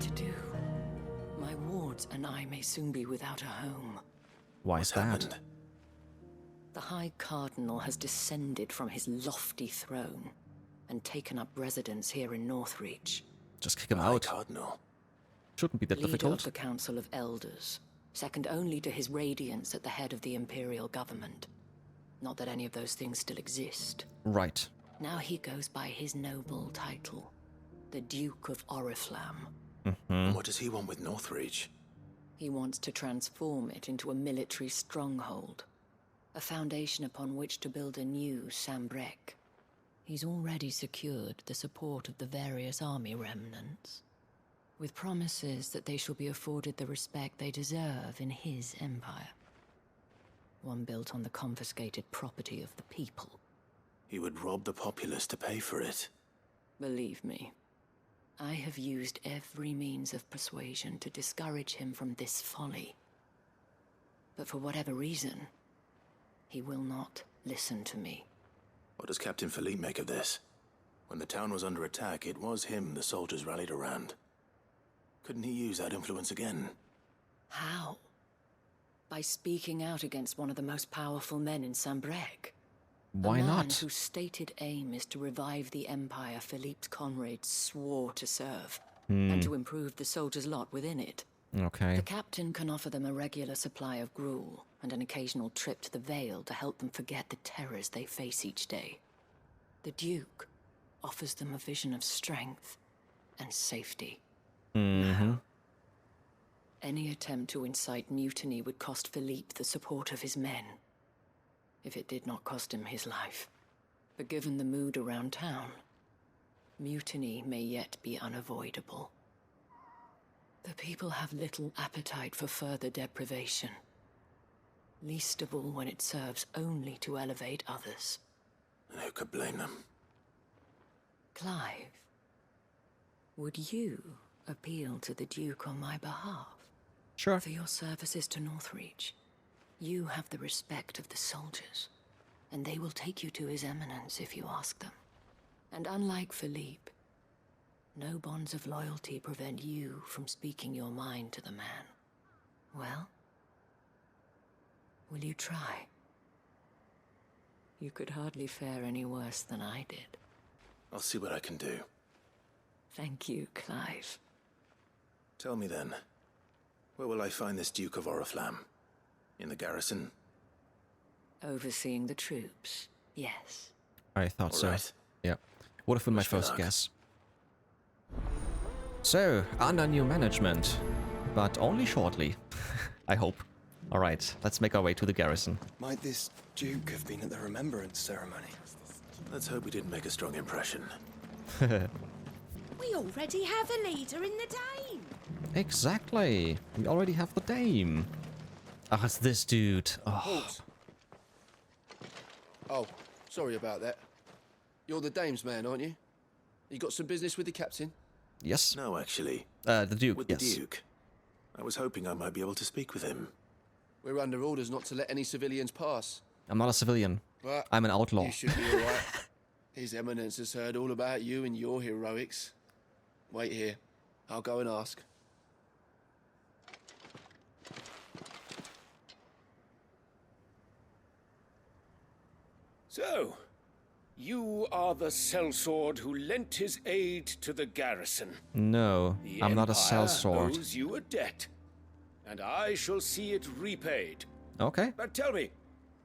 to do? My wards and I may soon be without a home. Why is that? Happened? The High Cardinal has descended from his lofty throne and taken up residence here in Northreach. Just kick him High out. Cardinal. Shouldn't be that Leader of difficult. the Council of Elders, second only to his radiance at the head of the Imperial government. Not that any of those things still exist. Right. Now he goes by his noble title, the Duke of Oriflamme. And what does he want with Northreach? He wants to transform it into a military stronghold, a foundation upon which to build a new Sanbreque. He's already secured the support of the various army remnants, with promises that they shall be afforded the respect they deserve in his empire. One built on the confiscated property of the people. He would rob the populace to pay for it. Believe me, I have used every means of persuasion to discourage him from this folly. But for whatever reason, he will not listen to me. What does Captain Philippe make of this? When the town was under attack, it was him the soldiers rallied around. Couldn't he use that influence again? How? By speaking out against one of the most powerful men in Sanbreque. Why a man not? whose stated aim is to revive the empire Philippe's comrades swore to serve, and to improve the soldiers' lot within it. Okay. The captain can offer them a regular supply of gruel, and an occasional trip to the Vale to help them forget the terrors they face each day. The Duke offers them a vision of strength and safety. Now, any attempt to incite mutiny would cost Philippe the support of his men, if it did not cost him his life. But given the mood around town, mutiny may yet be unavoidable. The people have little appetite for further deprivation, least of all when it serves only to elevate others. And who could blame them? Clive, would you appeal to the Duke on my behalf? Sure. For your services to Northreach, you have the respect of the soldiers, and they will take you to His Eminence if you ask them. And unlike Philippe, no bonds of loyalty prevent you from speaking your mind to the man. Well, will you try? You could hardly fare any worse than I did. I'll see what I can do. Thank you, Clive. Tell me then, where will I find this Duke of Oriflamme? In the garrison? Overseeing the troops, yes. I thought so. Alright. Yeah. Would have been my Wish me first luck. guess. So, under new management, but only shortly. I hope. Alright, let's make our way to the garrison. Might this Duke have been at the remembrance ceremony? Let's hope we didn't make a strong impression. We already have a leader in the Dame. Exactly. We already have the dame. Ah, it's this dude. Oh, Halt. Oh, sorry about that. You're the Dame's man, aren't you? You got some business with the captain? yes. No, actually. The Duke, With yes. the Duke. I was hoping I might be able to speak with him. We're under orders not to let any civilians pass. I'm not a civilian. But I'm an outlaw. you should be alright. His Eminence has heard all about you and your heroics. Wait here. I'll go and ask. So, you are the sellsword who lent his aid to the garrison. No, The I'm not a Empire sellsword. owes you a debt, and I shall see it repaid. Okay. But tell me,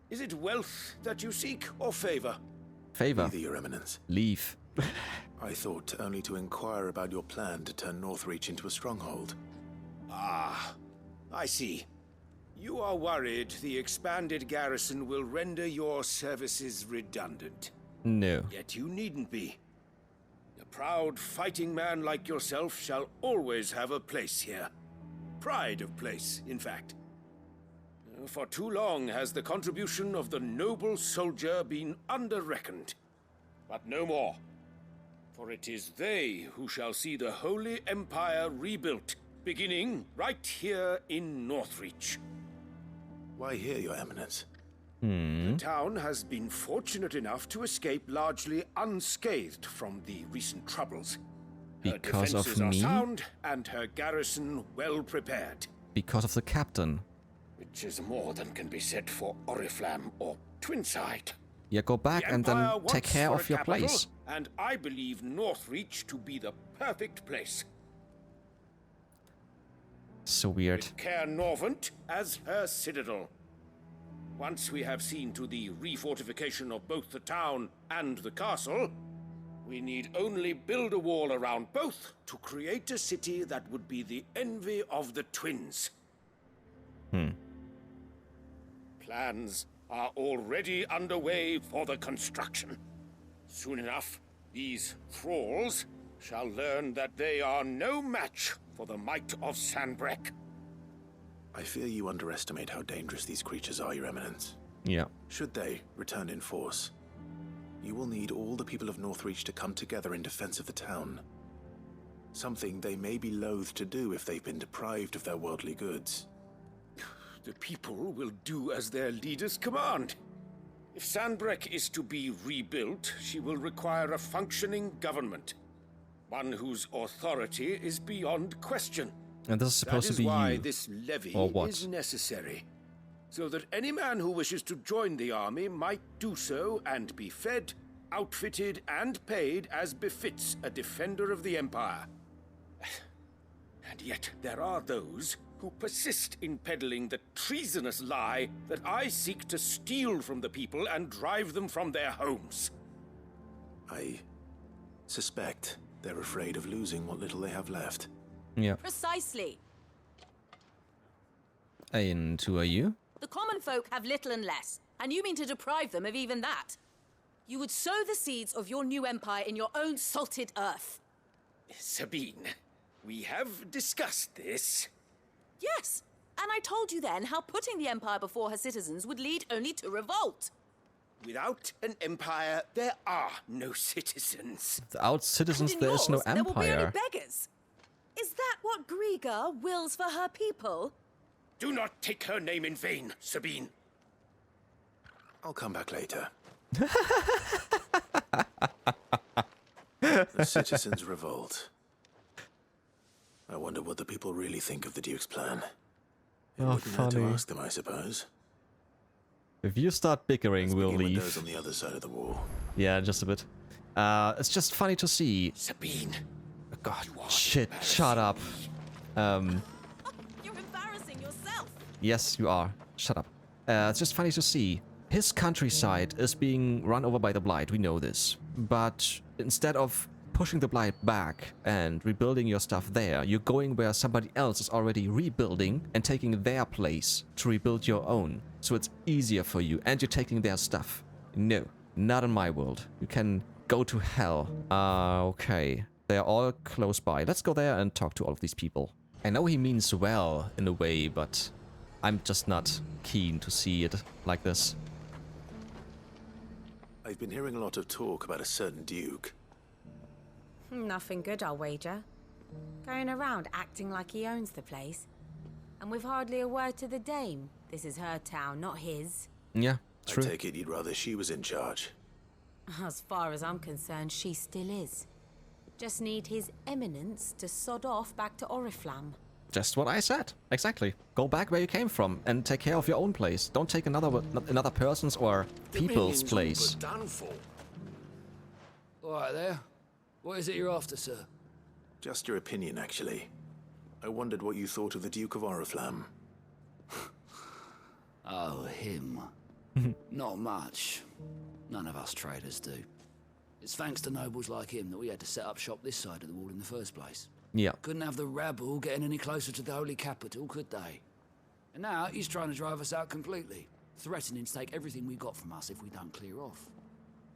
is it wealth that you seek, or favor? Favor. Neither, Your Eminence. Leave. I thought only to inquire about your plan to turn Northreach into a stronghold. Ah, I see. You are worried the expanded garrison will render your services redundant. No. Yet you needn't be. A proud fighting man like yourself shall always have a place here. Pride of place, in fact. For too long has the contribution of the noble soldier been under-reckoned. But no more. For it is they who shall see the Holy Empire rebuilt, beginning right here in Northreach. Why here, Your Eminence? The town has been fortunate enough to escape largely unscathed from the recent troubles. Because her of defenses are me? sound and her garrison well prepared. Because of the captain. Which is more than can be said for Oriflamme or Twinside. Yeah, go back The and then Empire take wants care for of a your capital, place. And I believe Northreach to be the perfect place. So weird. With Caer Norvent as her citadel. Once we have seen to the refortification of both the town and the castle, we need only build a wall around both to create a city that would be the envy of the twins. Plans are already underway for the construction. Soon enough, these thralls shall learn that they are no match for the might of Sanbreque. I fear you underestimate how dangerous these creatures are, Your Eminence. Yeah. Should they return in force, you will need all the people of Northreach to come together in defense of the town. Something they may be loath to do if they've been deprived of their worldly goods. The people will do as their leaders command. If Sanbreque is to be rebuilt, she will require a functioning government. One whose authority is beyond question. And this is supposed to be why you. this levy Or what? is necessary. So that any man who wishes to join the army might do so and be fed, outfitted, and paid as befits a defender of the Empire. And yet there are those who persist in peddling the treasonous lie that I seek to steal from the people and drive them from their homes. I suspect they're afraid of losing what little they have left. Yeah. Precisely. And who are you? The common folk have little and less, and you mean to deprive them of even that. You would sow the seeds of your new empire in your own salted earth. Sabine, we have discussed this. Yes, and I told you then how putting the empire before her citizens would lead only to revolt. Without an empire, there are no citizens. Without citizens, And in there is no yours, there will be only empire. beggars. Is that what Griga wills for her people? Do not take her name in vain, Sabine. I'll come back later. The citizens revolt. I wonder what the people really think of the Duke's plan. It Oh, wouldn't hurt to funny. ask them, I suppose. If you start bickering, Let's we'll begin with those leave. on the other side of the wall. Yeah, just a bit. It's just funny to see. Sabine. God, You are shit, shut up. You're embarrassing yourself. Yes, you are. Shut up. It's just funny to see. His countryside is being run over by the Blight, we know this. But instead of pushing the Blight back and rebuilding your stuff there, you're going where somebody else is already rebuilding and taking their place to rebuild your own. So it's easier for you, and you're taking their stuff. No, not in my world. You can go to hell. Okay. They're all close by. Let's go there and talk to all of these people. I know he means well in a way, but I'm just not keen to see it like this. I've been hearing a lot of talk about a certain Duke. Nothing good, I'll wager. Going around acting like he owns the place. And with hardly a word to the dame. This is her town, not his. Yeah, true. I take it you'd rather she was in charge. As far as I'm concerned, she still is. Just need his eminence to sod off back to Oriflamme. Just what I said. Exactly. Go back where you came from and take care of your own place. Don't take another person's or people's place. All right there. What is it you're after, sir? Just your opinion, actually. I wondered what you thought of the Duke of Oriflamme. Oh, him. Not much. None of us traders do. It's thanks to nobles like him that we had to set up shop this side of the wall in the first place. Yeah. Couldn't have the rabble getting any closer to the holy capital, could they? And now he's trying to drive us out completely, threatening to take everything we got from us if we don't clear off.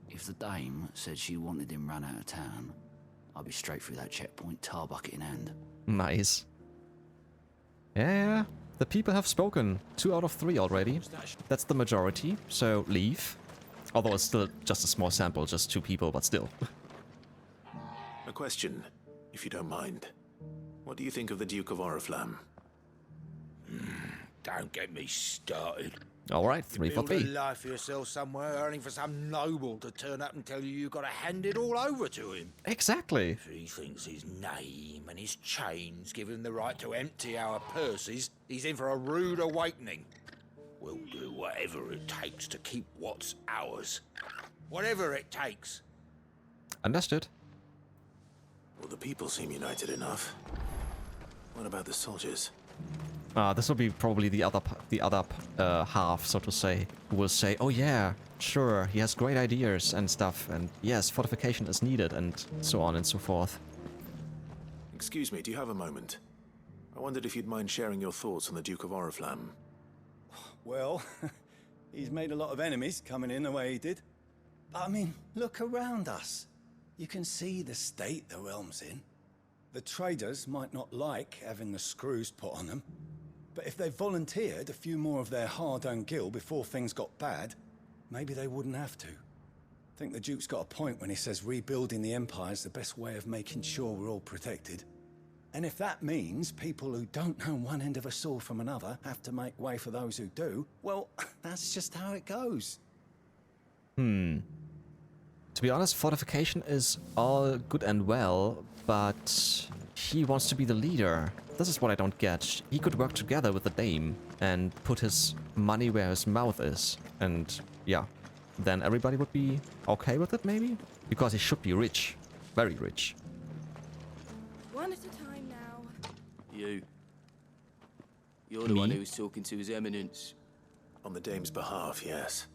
If the dame said she wanted him run out of town, I'd be straight through that checkpoint, tar bucket in hand. Nice. Yeah, the people have spoken. 2 out of 3 already. That's the majority, so leave. Although it's still just a small sample, just 2 people, but still. A question, if you don't mind. What do you think of the Duke of Oriflamme? Don't get me started. All right, 3 for Build a 3. life for yourself somewhere, earning for some noble to turn up and tell you you've got to hand it all over to him. Exactly. If he thinks his name and his chains give him the right to empty our purses, he's in for a rude awakening. We'll do whatever it takes to keep what's ours. Whatever it takes. Understood. Well, the people seem united enough. What about the soldiers? This will be probably the other half, so to say, who will say, oh yeah, sure, he has great ideas and stuff, and yes, fortification is needed, and so on and so forth. Excuse me, do you have a moment? I wondered if you'd mind sharing your thoughts on the Duke of Oriflamme. Well, he's made a lot of enemies coming in the way he did. But I mean, look around us. You can see the state the realm's in. The traders might not like having the screws put on them, but if they volunteered a few more of their hard-earned gil before things got bad, maybe they wouldn't have to. I think the Duke's got a point when he says rebuilding the Empire's the best way of making sure we're all protected. And if that means people who don't know one end of a sword from another have to make way for those who do, well, that's just how it goes. To be honest, fortification is all good and well, but he wants to be the leader. This is what I don't get. He could work together with the Dame and put his money where his mouth is. And yeah, then everybody would be okay with it, maybe? Because he should be rich. Very rich. One at a time now. You're the one who was talking to His Eminence. On the Dame's behalf, yes.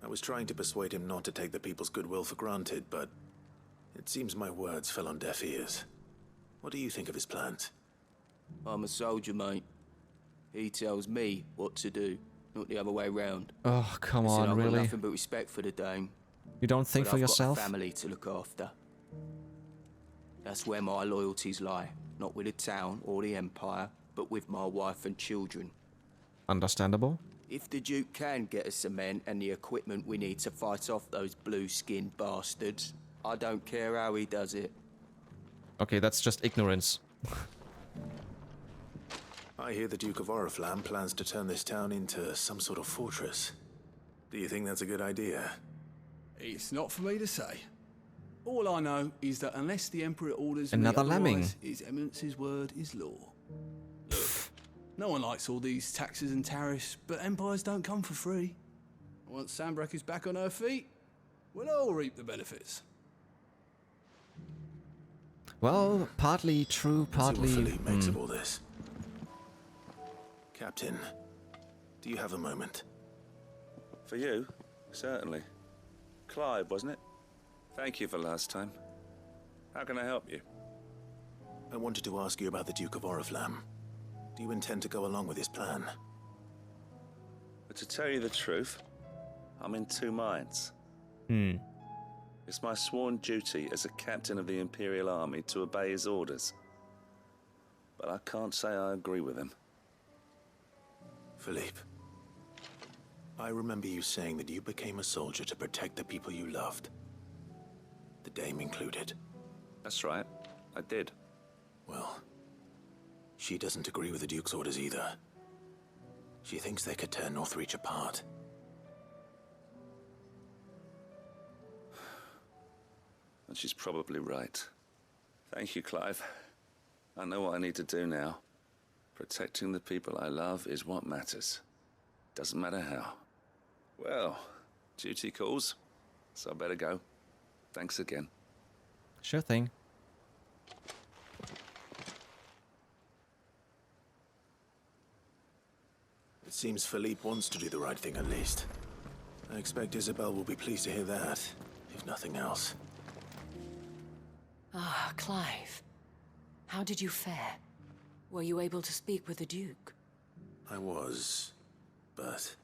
I was trying to persuade him not to take the people's goodwill for granted, but it seems my words fell on deaf ears. What do you think of his plans? I'm a soldier, mate. He tells me what to do, not the other way round. Oh, come Listen, on, I've got really? nothing but respect for the Dame. You don't think but for I've yourself? got a family to look after. That's where my loyalties lie. Not with the town or the Empire, but with my wife and children. Understandable. If the Duke can get us some men and the equipment we need to fight off those blue-skinned bastards, I don't care how he does it. Okay, that's just ignorance. I hear the Duke of Oriflamme plans to turn this town into some sort of fortress. Do you think that's a good idea? It's not for me to say. All I know is that unless the Emperor orders Another me lemming. otherwise, His Eminence's word is law. Look, no one likes all these taxes and tariffs, but empires don't come for free. Once Sanbreque is back on her feet, we'll all reap the benefits. Well, partly true, partly... Let's see what Philippe makes of all this. Captain, do you have a moment? For you? Certainly. Clive, wasn't it? Thank you for last time. How can I help you? I wanted to ask you about the Duke of Oriflamme. Do you intend to go along with his plan? But to tell you the truth, I'm in two minds. It's my sworn duty as a captain of the Imperial Army to obey his orders. But I can't say I agree with him. Philippe, I remember you saying that you became a soldier to protect the people you loved. The Dame included. That's right, I did. Well, she doesn't agree with the Duke's orders either. She thinks they could tear Northreach apart. And she's probably right. Thank you, Clive. I know what I need to do now. Protecting the people I love is what matters. Doesn't matter how. Well, duty calls, so I better go. Thanks again. Sure thing. It seems Philippe wants to do the right thing at least. I expect Isabelle will be pleased to hear that, if nothing else. Ah, Clive. How did you fare? Were you able to speak with the Duke? I was, but...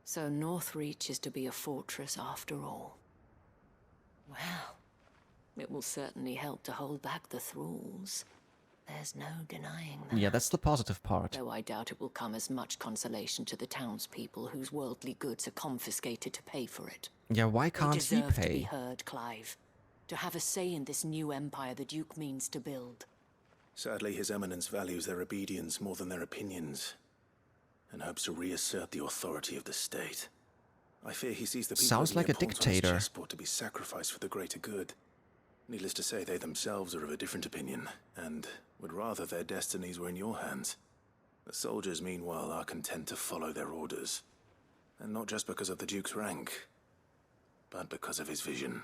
So Northreach is to be a fortress after all. Well, it will certainly help to hold back the thralls. There's no denying that. Yeah, that's the positive part. Though I doubt it will come as much consolation to the townspeople whose worldly goods are confiscated to pay for it. Yeah, why can't he They deserve to be pay? heard, Clive. To have a say in this new empire the Duke means to build. Sadly, His Eminence values their obedience more than their opinions, and hopes to reassert the authority of the state. I fear he sees the people Sounds of the like a pawns on his dictator. chessboard to be sacrificed for the greater good. Needless to say, they themselves are of a different opinion, and would rather their destinies were in your hands. The soldiers, meanwhile, are content to follow their orders. And not just because of the Duke's rank, but because of his vision.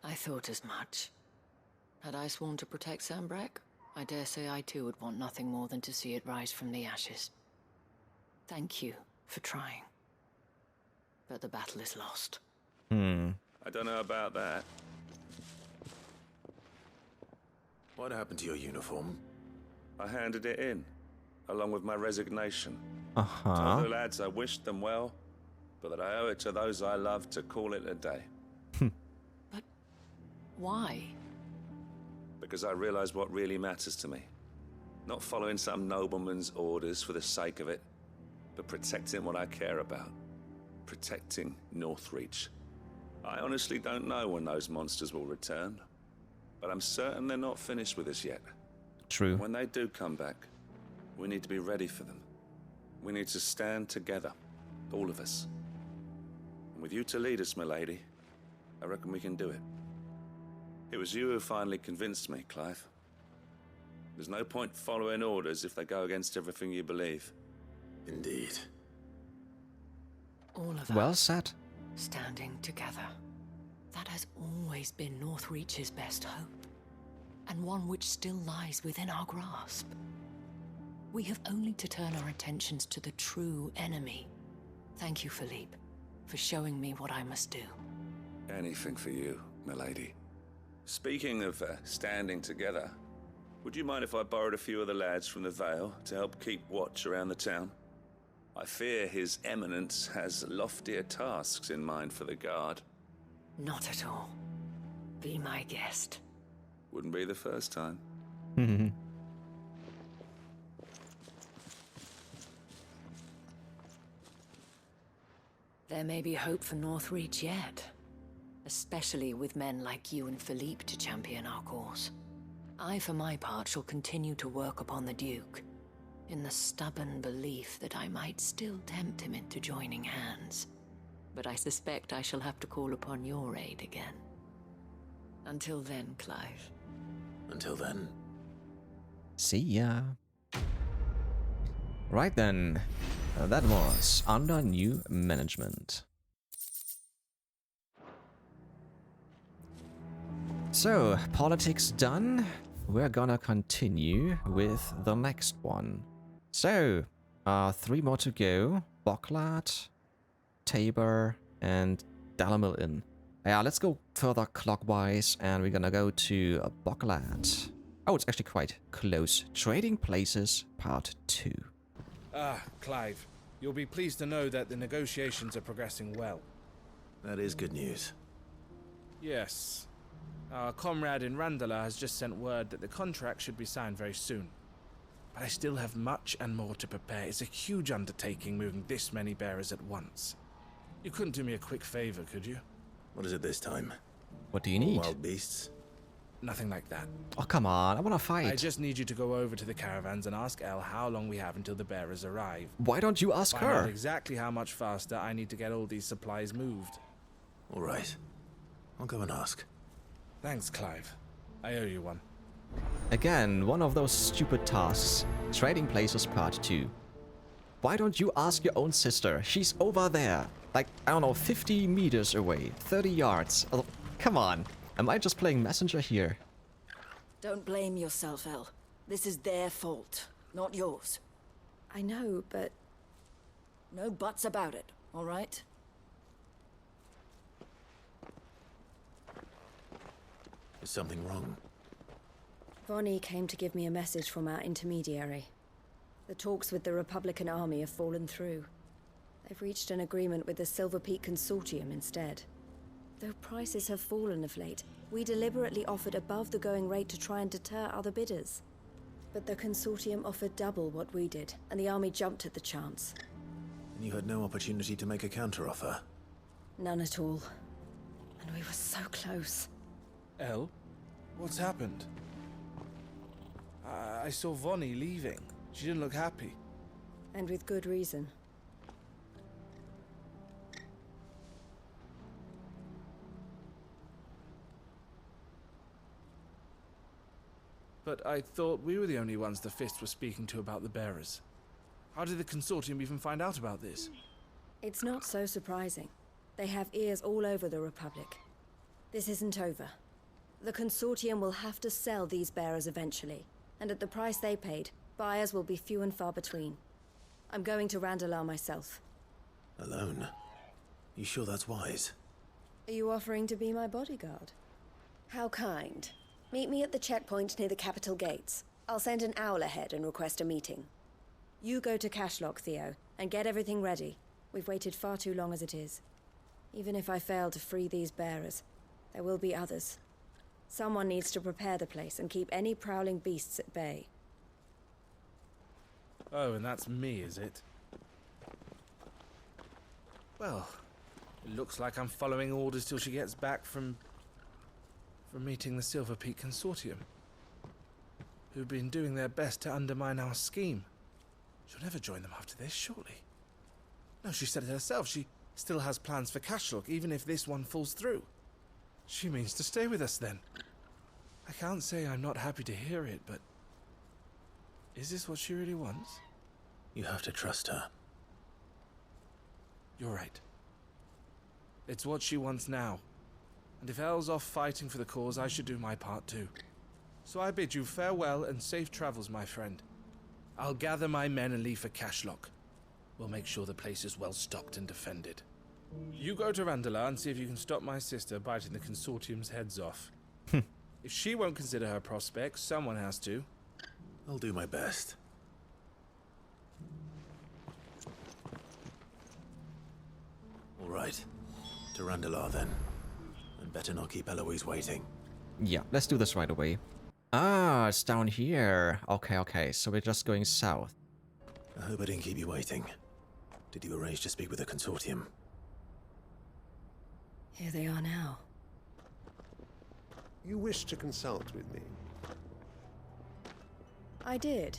I thought as much. Had I sworn to protect Sanbreque, I dare say I too would want nothing more than to see it rise from the ashes. Thank you for trying. But the battle is lost. I don't know about that. What happened to your uniform? I handed it in, along with my resignation. Uh-huh. Told the lads I wished them well, but that I owe it to those I love to call it a day. But why? Because I realized what really matters to me. Not following some nobleman's orders for the sake of it, but protecting what I care about. Protecting Northreach. I honestly don't know when those monsters will return, but I'm certain they're not finished with us yet. True. When they do come back, we need to be ready for them. We need to stand together, all of us. And with you to lead us, milady, I reckon we can do it. It was you who finally convinced me, Clive. There's no point following orders if they go against everything you believe. Indeed. All of Well us said. standing together. That has always been Northreach's best hope, and one which still lies within our grasp. We have only to turn our attentions to the true enemy. Thank you, Philippe, for showing me what I must do. Anything for you, milady. Speaking of standing together, would you mind if I borrowed a few of the lads from the Vale to help keep watch around the town? I fear His Eminence has loftier tasks in mind for the guard. Not at all. Be my guest. Wouldn't be the first time. There may be hope for Northreach yet. Especially with men like you and Philippe to champion our cause. I, for my part, shall continue to work upon the Duke, in the stubborn belief that I might still tempt him into joining hands. But I suspect I shall have to call upon your aid again. Until then, Clive. Until then. See ya. Right then. That was under new management. So, politics done. We're gonna continue with the next one. So, 3 more to go. Boklad, Tabor, and Dalamil Inn. Yeah, let's go further clockwise, and we're gonna go to Boklad. Oh, it's actually quite close. Trading Places, Part 2. Ah, Clive. You'll be pleased to know that the negotiations are progressing well. That is good news. Yes. Our comrade in Randala has just sent word that the contract should be signed very soon. But I still have much and more to prepare. It's a huge undertaking moving this many bearers at once. You couldn't do me a quick favor, could you? What is it this time? What do you need? Wild beasts? Nothing like that. Oh, come on. I wanna fight. I just need you to go over to the caravans and ask Elle how long we have until the bearers arrive. Why don't you ask Find out her? exactly how much faster I need to get all these supplies moved. All right. I'll go and ask. Thanks, Clive. I owe you one. Again, one of those stupid tasks. Trading Places Part 2. Why don't you ask your own sister? She's over there. Like, I don't know, 50 meters away. 30 yards. Oh, come on. Am I just playing messenger here? Don't blame yourself, Elle. This is their fault, not yours. I know, but... No buts about it, all right? Is something wrong? Vonnie came to give me a message from our intermediary. The talks with the Republican army have fallen through. They've reached an agreement with the Silver Peak Consortium instead. Though prices have fallen of late, we deliberately offered above the going rate to try and deter other bidders. But the Consortium offered double what we did, and the army jumped at the chance. And you had no opportunity to make a counteroffer? None at all. And we were so close. Elle? What's happened? I saw Vonnie leaving. She didn't look happy. And with good reason. But I thought we were the only ones the Fist were speaking to about the bearers. How did the Consortium even find out about this? It's not so surprising. They have ears all over the Republic. This isn't over. The Consortium will have to sell these bearers eventually, and at the price they paid, buyers will be few and far between. I'm going to Randalar myself. Alone? You sure that's wise? Are you offering to be my bodyguard? How kind. Meet me at the checkpoint near the capital gates. I'll send an owl ahead and request a meeting. You go to Kasjlok, Theo, and get everything ready. We've waited far too long as it is. Even if I fail to free these bearers, there will be others. Someone needs to prepare the place and keep any prowling beasts at bay. Oh, and that's me, is it? Well, it looks like I'm following orders till she gets back from meeting the Silver Peak Consortium, who've been doing their best to undermine our scheme. She'll never join them after this, surely. No, she said it herself. She still has plans for Kasjlok, even if this one falls through. She means to stay with us, then. I can't say I'm not happy to hear it, but... is this what she really wants? You have to trust her. You're right. It's what she wants now. And if Elle's off fighting for the cause, I should do my part too. So I bid you farewell and safe travels, my friend. I'll gather my men and leave for Kasjlok. We'll make sure the place is well stocked and defended. You go to Randalar and see if you can stop my sister biting the Consortium's heads off. If she won't consider her prospects, someone has to. I'll do my best. All right. To Randalar, then. And better not keep Eloise waiting. Yeah, let's do this right away. Ah, it's down here. Okay, so we're just going south. I hope I didn't keep you waiting. Did you arrange to speak with the Consortium? Here they are now. You wish to consult with me? I did.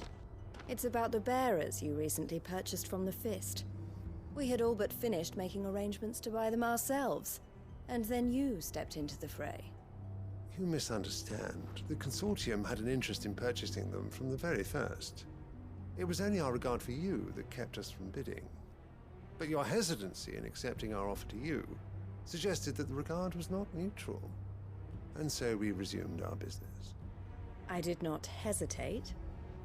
It's about the bearers you recently purchased from the Fist. We had all but finished making arrangements to buy them ourselves. And then you stepped into the fray. You misunderstand. The Consortium had an interest in purchasing them from the very first. It was only our regard for you that kept us from bidding. But your hesitancy in accepting our offer to you suggested that the regard was not mutual. And so we resumed our business. I did not hesitate.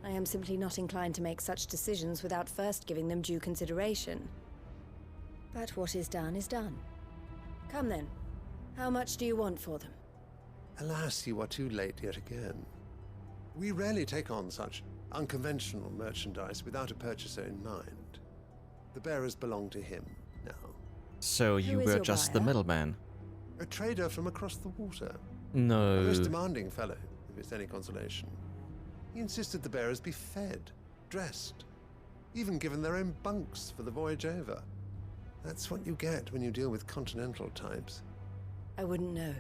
I am simply not inclined to make such decisions without first giving them due consideration. But what is done is done. Come then. How much do you want for them? Alas, you are too late yet again. We rarely take on such unconventional merchandise without a purchaser in mind. The bearers belong to him now. So you were just the middleman? A trader from across the water. No. A most demanding fellow, if it's any consolation. He insisted the bearers be fed, dressed, even given their own bunks for the voyage over. That's what you get when you deal with continental types. I wouldn't know.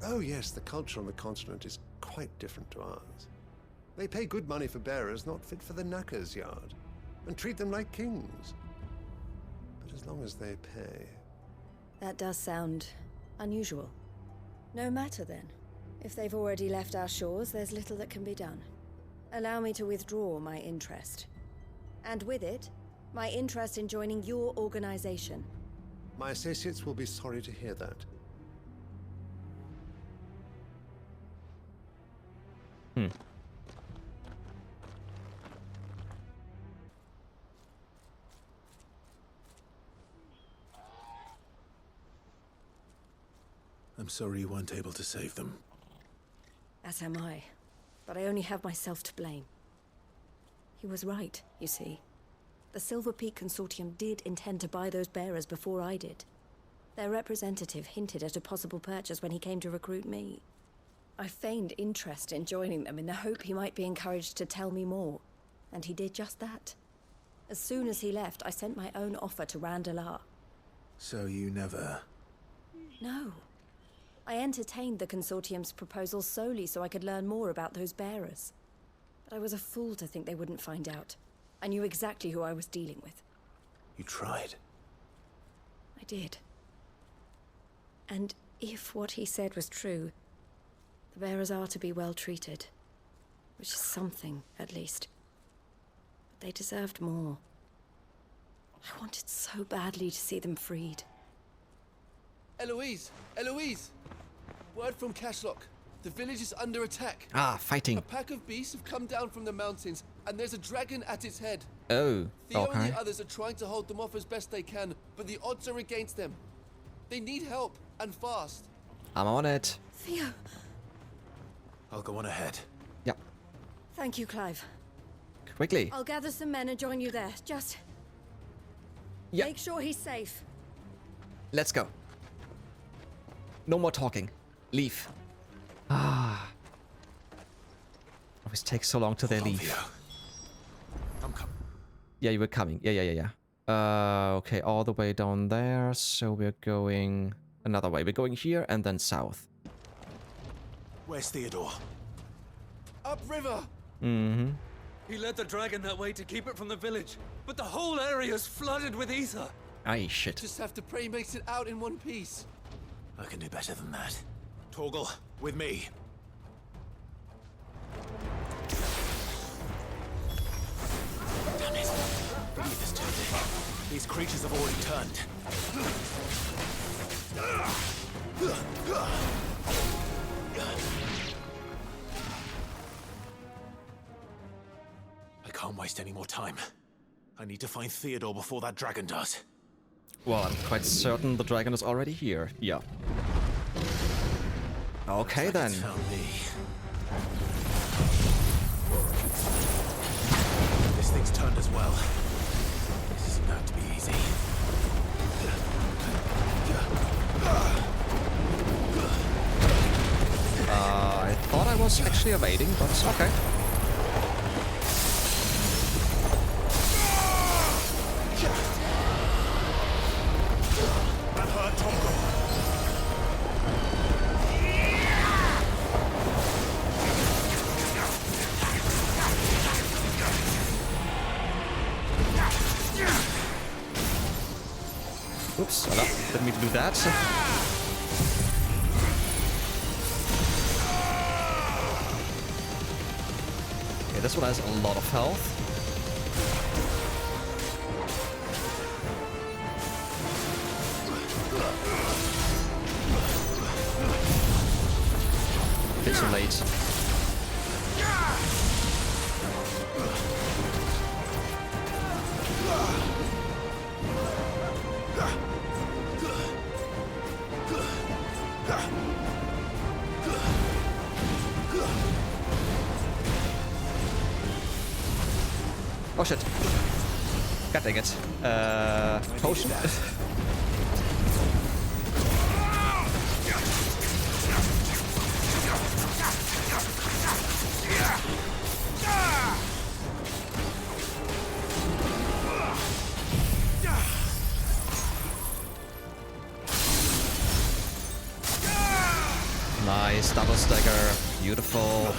Oh yes, the culture on the continent is quite different to ours. They pay good money for bearers not fit for the knacker's yard, and treat them like kings. But as long as they pay... That does sound unusual. No matter then. If they've already left our shores, there's little that can be done. Allow me to withdraw my interest. And with it, my interest in joining your organization. My associates will be sorry to hear that. I'm sorry you weren't able to save them. As am I. But I only have myself to blame. He was right, you see. The Silver Peak Consortium did intend to buy those bearers before I did. Their representative hinted at a possible purchase when he came to recruit me. I feigned interest in joining them in the hope he might be encouraged to tell me more, and he did just that. As soon as he left, I sent my own offer to Randalar. So you never... No. I entertained the Consortium's proposal solely so I could learn more about those bearers. But I was a fool to think they wouldn't find out. I knew exactly who I was dealing with. You tried. I did. And if what he said was true, the bearers are to be well treated. Which is something, at least. But they deserved more. I wanted so badly to see them freed. Eloise! Eloise! Word from Kasjlok. The village is under attack. Ah, fighting. A pack of beasts have come down from the mountains, and there's a dragon at its head. Oh, Theo okay. and the others are trying to hold them off as best they can, but the odds are against them. They need help, and fast. I'm on it. Theo! I'll go on ahead. Yep. Thank you, Clive. Quickly. I'll gather some men and join you there. Just... Yep. make sure he's safe. Let's go. No more talking. Leave. Ah. Always takes so long till they leave. I'm coming. Yeah, you were coming. Yeah. Okay, all the way down there. So we're going another way. We're going here and then south. Where's Theodore? Upriver! Mm-hmm. He led the dragon that way to keep it from the village, but the whole area's flooded with ether. Aye, shit. Just have to pray he makes it out in one piece. I can do better than that. Torgal, with me. Damn it. The ether's turned. These creatures have already turned. I can't waste any more time. I need to find Theodore before that dragon does. Well, I'm quite certain the dragon is already here. Yeah. Okay, like then. It's found me. This thing's turned as well. This isn't going to be easy. I thought I was actually evading, but okay. That hurt, Torgal. Oops, hold up. Didn't mean to do that. Okay, this one has a lot of health. Bit too late. Oh shit. God dang it. Potion? Nice, double stagger. Beautiful.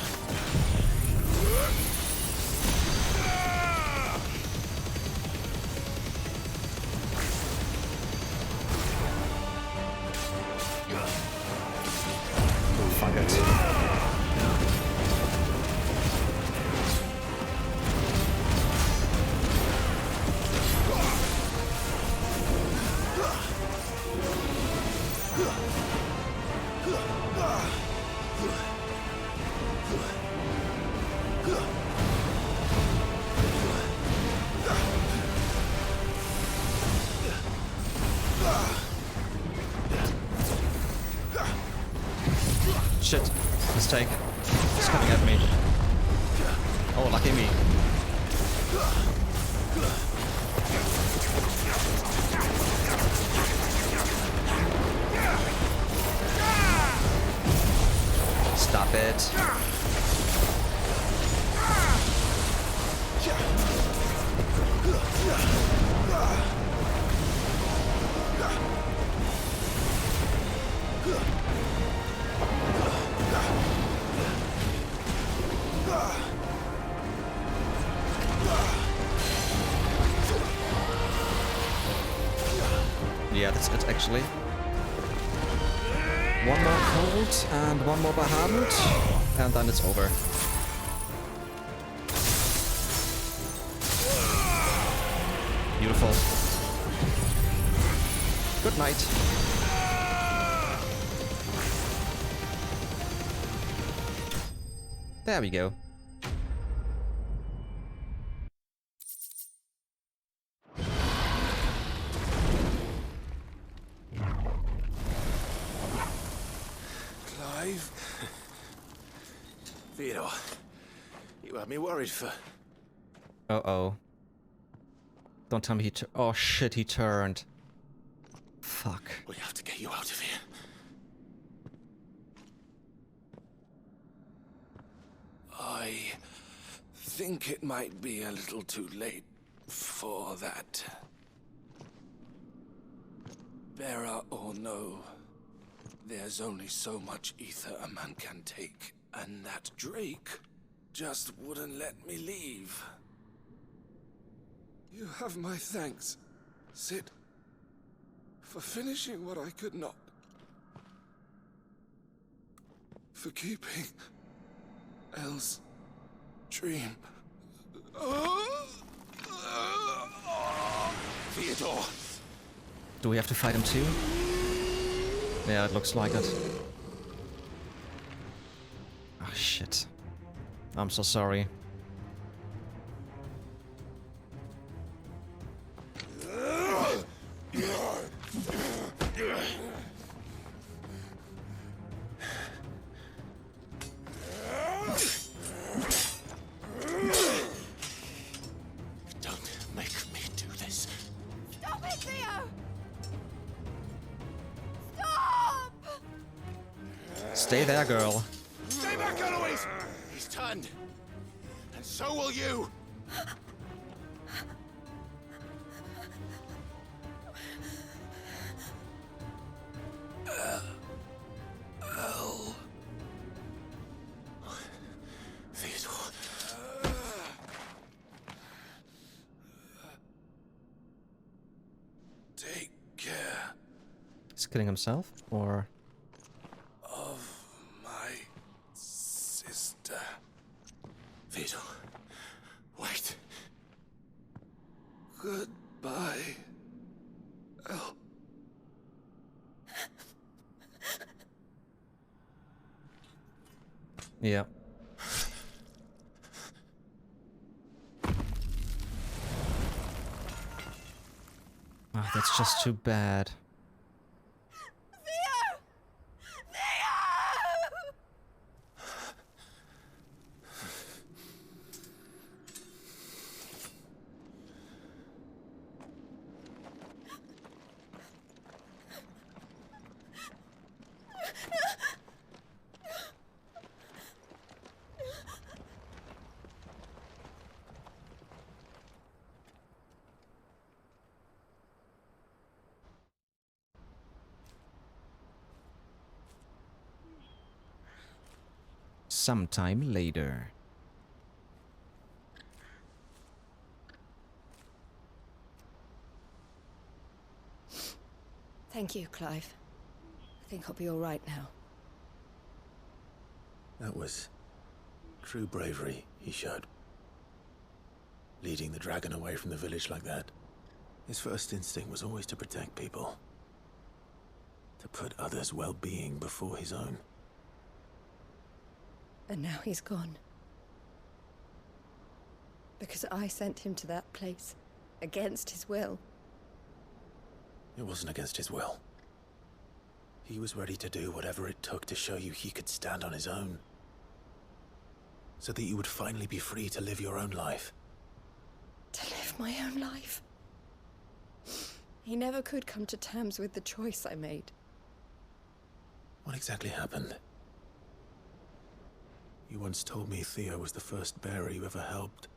Fuck it. Shit. Mistake. It's coming at me. Oh, lucky me. Stop it. Yeah, that's it actually. One more cold and one more by hand, and then it's over. Beautiful. Good night. There we go. Clive? Theo, you had me worried for... Uh-oh. Don't tell me he oh shit, he turned. Fuck. We have to get you out of here. I think it might be a little too late for that. Bearer or no, there's only so much ether a man can take, and that Drake just wouldn't let me leave. You have my thanks, Sid, for finishing what I could not. For keeping Elle's dream. Theodore! Do we have to fight him too? Yeah, it looks like it. Oh shit. I'm so sorry. Don't make me do this. Stop it, Theo! Stop! Stay there, girl. Stay back, Eloise! He's turned. And so will you! Theodore. Take care He's killing himself, or... of my sister. Theodore, wait. Goodbye, Elle. Yeah. Ah, that's just too bad. Theo! Theo! Sometime later. Thank you, Clive. I think I'll be all right now. That was true bravery he showed. Leading the dragon away from the village like that. His first instinct was always to protect people. To put others' well-being before his own. And now he's gone. Because I sent him to that place, against his will. It wasn't against his will. He was ready to do whatever it took to show you he could stand on his own. So that you would finally be free to live your own life. To live my own life. He never could come to terms with the choice I made. What exactly happened? You once told me Theo was the first bearer you ever helped.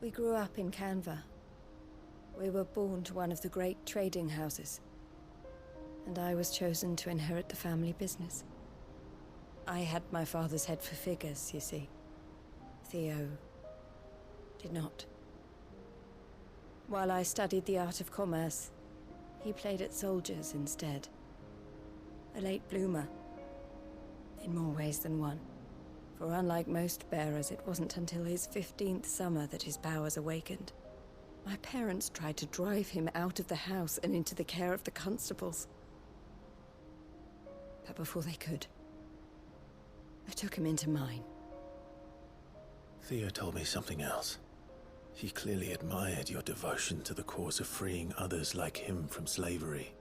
We grew up in Canva. We were born to one of the great trading houses. And I was chosen to inherit the family business. I had my father's head for figures, you see. Theo did not. While I studied the art of commerce, he played at soldiers instead. A late bloomer, in more ways than one. For unlike most bearers, it wasn't until his 15th summer that his powers awakened. My parents tried to drive him out of the house and into the care of the constables. But before they could, I took him into mine. Theo told me something else. He clearly admired your devotion to the cause of freeing others like him from slavery.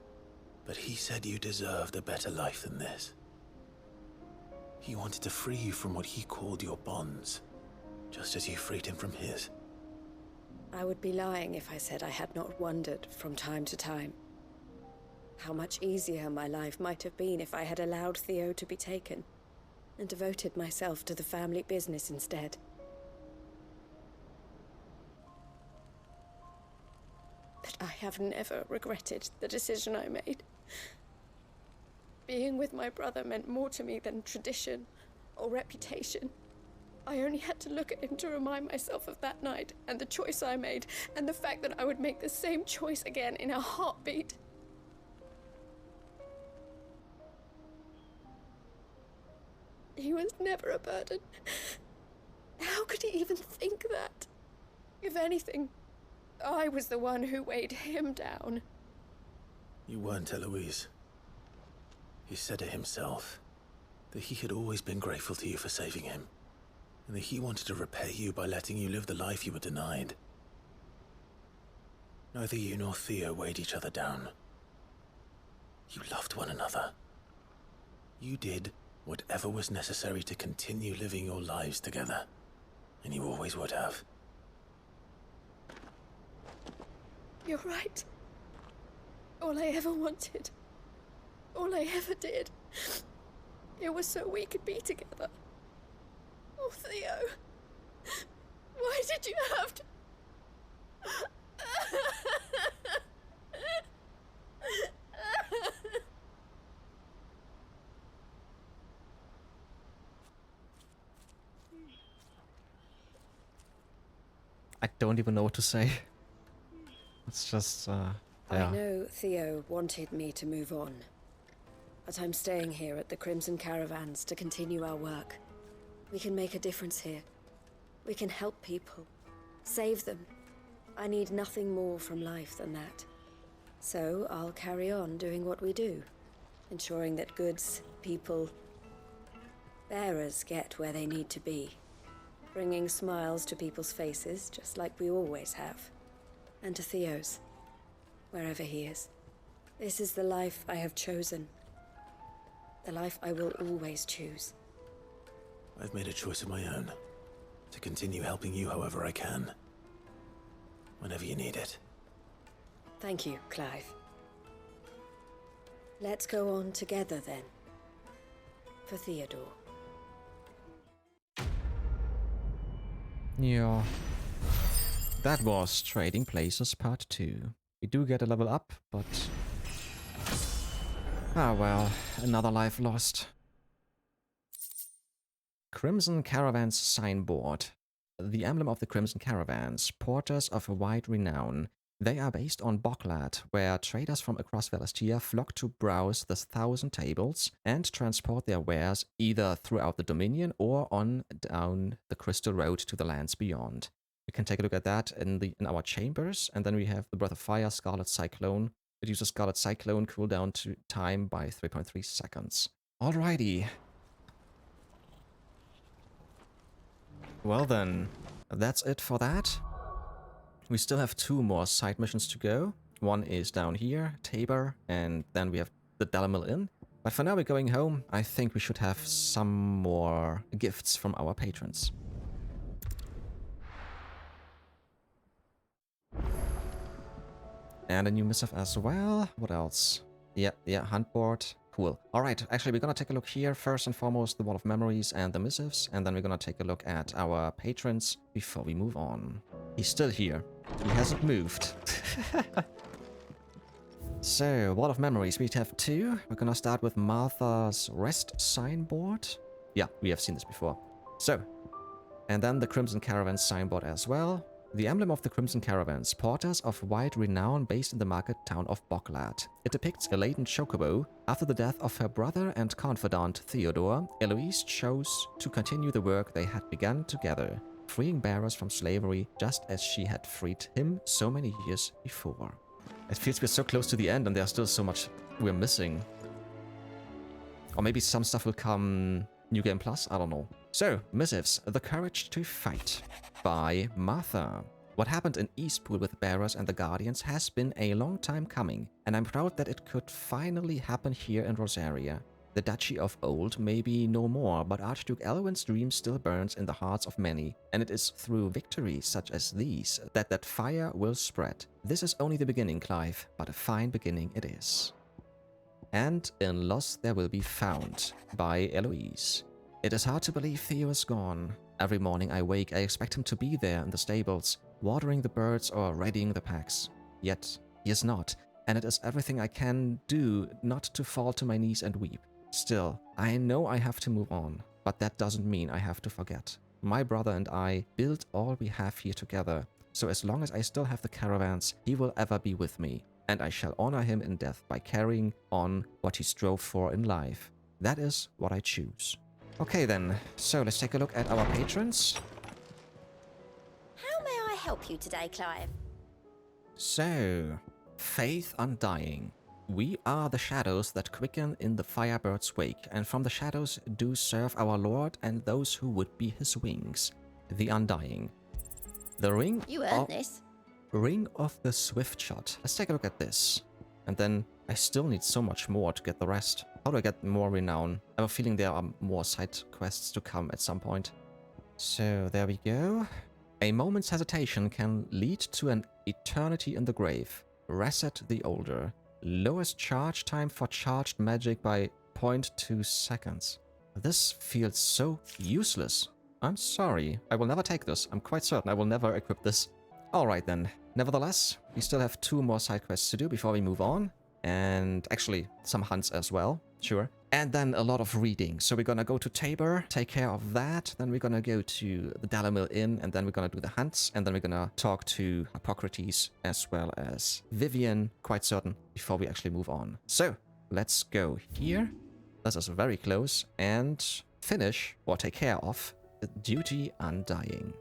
But he said you deserved a better life than this. He wanted to free you from what he called your bonds, just as you freed him from his. I would be lying if I said I had not wondered from time to time how much easier my life might have been if I had allowed Theo to be taken and devoted myself to the family business instead. But I have never regretted the decision I made. Being with my brother meant more to me than tradition or reputation. I only had to look at him to remind myself of that night and the choice I made, and the fact that I would make the same choice again in a heartbeat. He was never a burden. How could he even think that? If anything, I was the one who weighed him down. You weren't, Eloise. He said it himself, that he had always been grateful to you for saving him, and that he wanted to repay you by letting you live the life you were denied. Neither you nor Theo weighed each other down. You loved one another. You did whatever was necessary to continue living your lives together, and you always would have. You're right. All I ever wanted, all I ever did, it was so we could be together. Oh, Theo, why did you have to... I don't even know what to say. It's just, yeah. I know Theo wanted me to move on, but I'm staying here at the Crimson Caravans to continue our work. We can make a difference here. We can help people, save them. I need nothing more from life than that. So I'll carry on doing what we do, ensuring that goods, people, bearers get where they need to be, bringing smiles to people's faces just like we always have, and to Theo's, wherever he is. This is the life I have chosen, the life I will always choose. I've made a choice of my own, to continue helping you however I can, whenever you need it. Thank you, Clive. Let's go on together then, for Theodore. Yeah. That was Trading Places Part 2. We do get a level up, but... ah well, another life lost. Crimson Caravans signboard. The emblem of the Crimson Caravans, porters of wide renown. They are based on Boklad, where traders from across Valistia flock to browse the 1,000 tables and transport their wares either throughout the Dominion or on down the Crystal Road to the lands beyond. We can take a look at that in our chambers, and then we have the Breath of Fire, Scarlet Cyclone. It uses Scarlet Cyclone cooldown to time by 3.3 seconds. Alrighty. Well then, that's it for that. We still have 2 more side missions to go. One is down here, Tabor, and then we have the Delamil Inn. But for now we're going home. I think we should have some more gifts from our patrons. And a new missive as well. What else? Yeah, hunt board. Cool. Alright, actually we're gonna take a look here. First and foremost, the Wall of Memories and the Missives, and then we're gonna take a look at our patrons before we move on. He's still here. He hasn't moved. So, Wall of Memories, we have 2. We're gonna start with Martha's Rest signboard. Yeah, we have seen this before. So, and then the Crimson Caravans signboard as well. The emblem of the Crimson Caravans, porters of wide renown based in the market town of Boklad. It depicts a laden chocobo. After the death of her brother and confidant Theodore, Eloise chose to continue the work they had begun together, freeing bearers from slavery just as she had freed him so many years before. It feels we're so close to the end and there's still so much we're missing. Or maybe some stuff will come New Game Plus, I don't know. So, Missives, The Courage to Fight by Martha. What happened in Eastpool with Bearers and the Guardians has been a long time coming, and I'm proud that it could finally happen here in Rosaria. The Duchy of Old may be no more, but Archduke Elwin's dream still burns in the hearts of many, and it is through victories such as these that fire will spread. This is only the beginning, Clive, but a fine beginning it is. And in Lost There Will Be Found by Eloise. It is hard to believe Theo is gone. Every morning I wake, I expect him to be there in the stables, watering the birds or readying the packs. Yet, he is not, and it is everything I can do not to fall to my knees and weep. Still, I know I have to move on, but that doesn't mean I have to forget. My brother and I built all we have here together, so as long as I still have the caravans, he will ever be with me, and I shall honor him in death by carrying on what he strove for in life. That is what I choose. Okay then, so let's take a look at our patrons. How may I help you today, Clive? So, Faith Undying. We are the shadows that quicken in the Firebird's wake, and from the shadows do serve our Lord and those who would be his wings. The Undying. The Ring You earned this. Ring of the Swift Shot. Let's take a look at this. And then I still need so much more to get the rest. How do I get more renown? I have a feeling there are more side quests to come at some point. So there we go. A moment's hesitation can lead to an eternity in the grave. Reset the Older. Lowest charge time for charged magic by 0.2 seconds. This feels so useless. I'm sorry. I will never take this. I'm quite certain I will never equip this. Alright then. Nevertheless, we still have 2 more side quests to do before we move on. And actually, some hunts as well. Sure. And then a lot of reading. So we're gonna go to Tabor, take care of that. Then we're gonna go to the Dalamil Inn, and then we're gonna do the hunts. And then we're gonna talk to Hippocrates as well as Vivian, quite certain, before we actually move on. So, let's go here. This is very close. And finish, or take care of, the Duty Undying.